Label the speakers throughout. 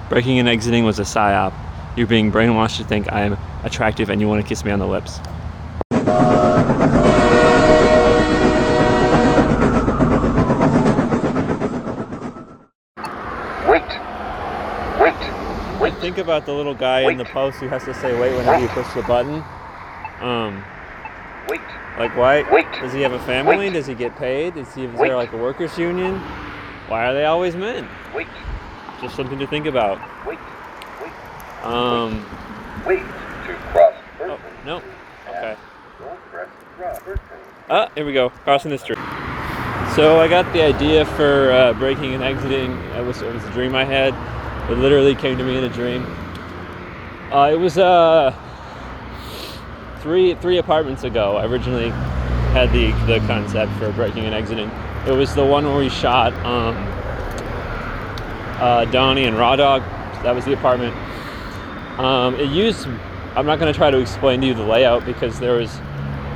Speaker 1: Breaking and exiting was a psyop. You're being brainwashed to think I am attractive and you want to kiss me on the lips.
Speaker 2: Wait.
Speaker 1: Think about the little guy in the post who has to say wait whenever you push the button.
Speaker 2: Wait.
Speaker 1: Like, why?
Speaker 2: Wait.
Speaker 1: Does he have a family?
Speaker 2: Wait.
Speaker 1: Does he get paid? Is there
Speaker 2: Wait.
Speaker 1: like a workers' union? Why are they always men?
Speaker 2: Wait.
Speaker 1: Just something to think about.
Speaker 2: Wait.
Speaker 3: Wait to cross person.
Speaker 1: Oh, no. Okay.
Speaker 3: Don't press cross person.
Speaker 1: Here we go. Crossing the street. So I got the idea for breaking and exiting. It was a dream I had. It literally came to me in a dream. It was three apartments ago. I originally had the concept for breaking and exiting. It was the one where we shot Donnie and Raw Dog. That was the apartment. I'm not going to try to explain to you the layout because there was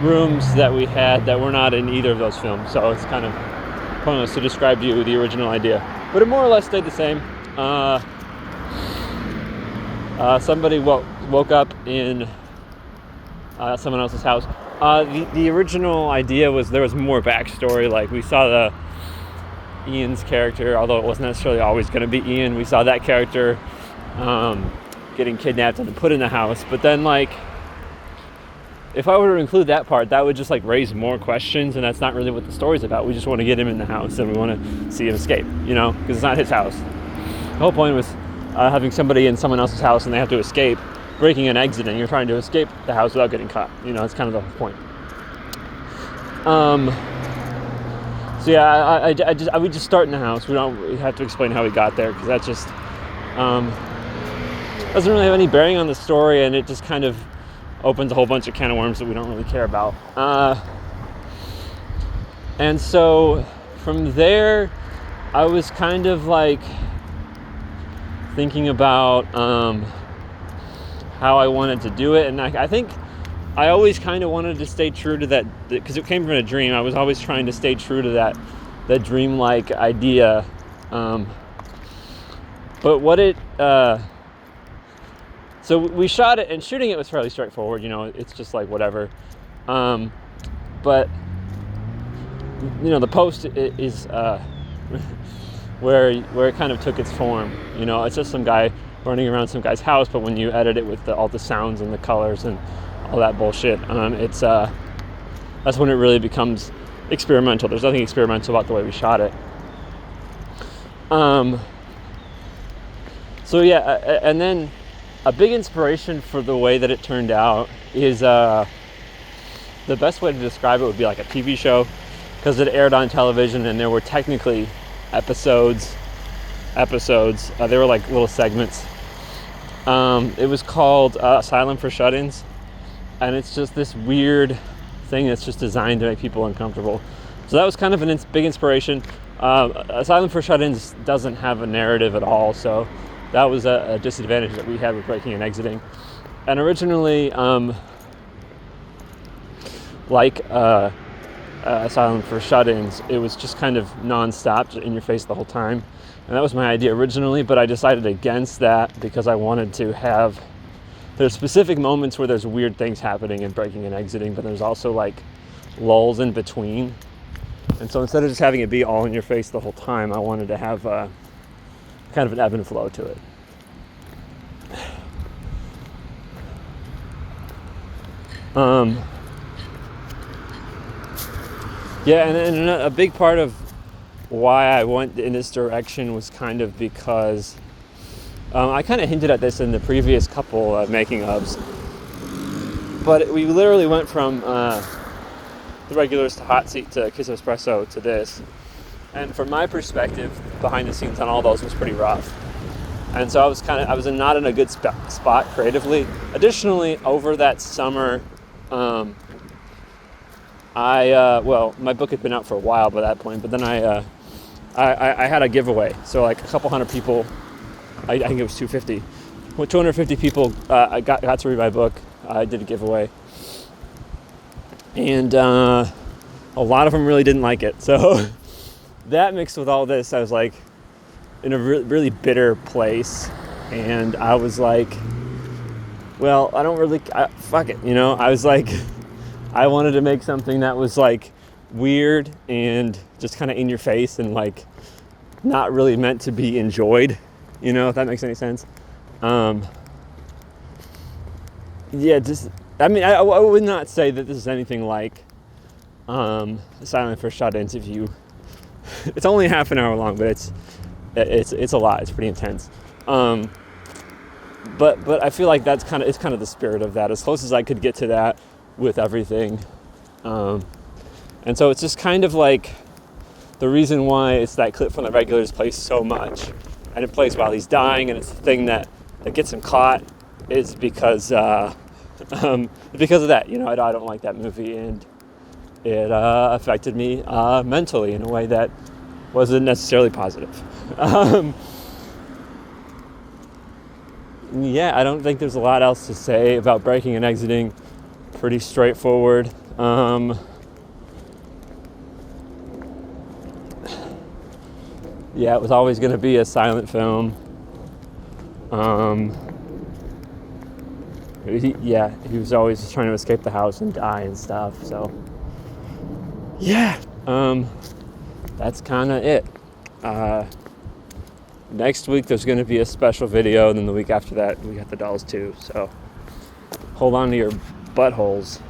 Speaker 1: rooms that we had that were not in either of those films, so it's kind of pointless to describe to you the original idea. But it more or less stayed the same. Somebody woke up in someone else's house. The original idea was there was more backstory. Like we saw Ian's character, although it wasn't necessarily always going to be Ian. We saw that character getting kidnapped and put in the house. But then, like, if I were to include that part, that would just like raise more questions, and that's not really what the story's about. We just want to get him in the house and we want to see him escape, because it's not his house. The whole point was having somebody in someone else's house and they have to escape, breaking and exiting. You're trying to escape the house without getting caught. That's kind of the whole point. So yeah, I would just start in the house. We have to explain how we got there because that just doesn't really have any bearing on the story, and it just kind of opens a whole bunch of can of worms that we don't really care about. And so from there, I was kind of like thinking about how I wanted to do it, and I think I always kind of wanted to stay true to that because it came from a dream. I was always trying to stay true to that dream-like idea. But what it so we shot it, and shooting it was fairly straightforward. It's just like whatever. But the post is where it kind of took its form. It's just some guy running around some guy's house, but when you edit it with all the sounds and the colors and all that bullshit, that's when it really becomes experimental. There's nothing experimental about the way we shot it. So yeah, and then a big inspiration for the way that it turned out is the best way to describe it would be like a TV show, because it aired on television and there were technically episodes. They were like little segments. It was called Asylum for Shut-ins, and it's just this weird thing that's just designed to make people uncomfortable. So that was kind of a big inspiration. Asylum for Shut-ins doesn't have a narrative at all, so that was a disadvantage that we had with breaking and exiting. And originally, Asylum for Shut-ins, it was just kind of non-stop, in your face the whole time. And that was my idea originally, but I decided against that because I wanted to have... There's specific moments where there's weird things happening in breaking and exiting, but there's also like lulls in between. And so instead of just having it be all in your face the whole time, I wanted to have kind of an ebb and flow to it. Yeah, and a big part of why I went in this direction was kind of because I kind of hinted at this in the previous couple of making ofs, but we literally went from the regulars to Hot Seat to Kiss Espresso to this, and from my perspective, behind the scenes on all those was pretty rough, and so I was not in a good spot creatively. Additionally, over that summer, my book had been out for a while by that point, but then I had a giveaway, so like a couple hundred people. I think it was 250. Well, 250 people got to read my book. I did a giveaway. And a lot of them really didn't like it. So that mixed with all this, I was like in a really bitter place. And I was like, well, I don't really, fuck it, I was like, I wanted to make something that was like weird and just kind of in your face and like not really meant to be enjoyed, if that makes any sense. I would not say that this is anything like the Silent First Shot interview. It's only half an hour long, but it's a lot. It's pretty intense. But I feel like it's kind of the spirit of that, as close as I could get to that with everything. And so it's just kind of like the reason why it's that clip from The Regulars plays so much, and it plays while he's dying, and it's the thing that gets him caught, is because of that. I don't like that movie, and it affected me mentally in a way that wasn't necessarily positive. I don't think there's a lot else to say about Breaking and Exiting. Pretty straightforward. It was always going to be a silent film. He was always trying to escape the house and die and stuff. So, that's kind of it. Next week there's going to be a special video, and then the week after that we got the dolls too. So, hold on to your buttholes.